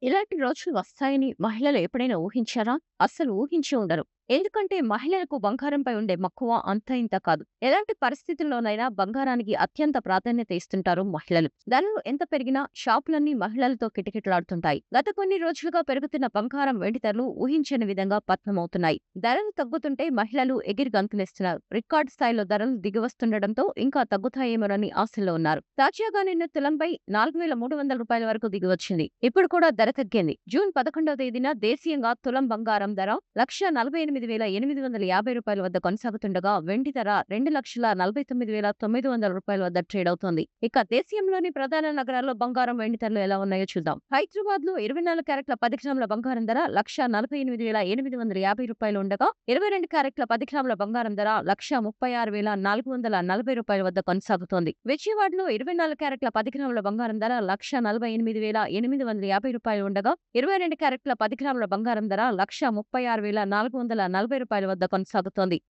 ఇలాంటి రోజులు వస్తాయని మహిళలు ఎప్పుడైనా ఊహించారా? అస్సలు ఊహించి ఉండరు. ఎందుకంటే మహిళలకు బంగారంపై ఉండే మక్కువ అంతా ఇంతా కాదు. ఎలాంటి పరిస్థితుల్లోనైనా బంగారానికి అత్యంత ప్రాధాన్యత ఇస్తుంటారు మహిళలు. ధరలు ఎంత పెరిగినా షాపులన్నీ మహిళలతో కిటకిటలాడుతుంటాయి. గత కొన్ని రోజులుగా పెరుగుతున్న బంగారం, వెండి ధరలు ఊహించని విధంగా పతనమవుతున్నాయి. ధరలు తగ్గుతుంటే మహిళలు ఎగిరి గంతులేస్తున్నారు. రికార్డు స్థాయిలో ధరలు దిగివస్తుండటంతో ఇంకా తగ్గుతాయేమోనని ఆశల్లో ఉన్నారు. తాజాగా నిన్న తులంపై రూ. 4,300 వరకు దిగివచ్చింది. ఇప్పుడు కూడా ధర తగ్గింది. జూన్ 11వ తేదీన దేశీయంగా తులం బంగారం ధర రూ. 1,48,850 వద్ద కొనసాగుతుండగా, వెండి ధర రూ. 2,49,900 వద్ద ట్రేడ్ అవుతోంది. ఇక దేశీయంలోని ప్రధాన నగరాల్లో బంగారం, వెండి ధరలు ఎలా ఉన్నాయో చూద్దాం. హైదరాబాద్ లో 24 క్యారెట్ల 10 గ్రాముల బంగారం ధర రూ. 1,48,850 ఉండగా, 22 క్యారెట్ల 10 గ్రాముల బంగారం ధర రూ. 1,36,440 వద్ద కొనసాగుతోంది. విజయవాడలో 24 క్యారెట్ల 10 గ్రాముల బంగారం ధర రూ. 1,48,850 ఉండగా, 22 క్యారెట్ల 10 గ్రాముల బంగారం ధర రూ. 1,36,440 వద్ద కొనసాగుతోంది.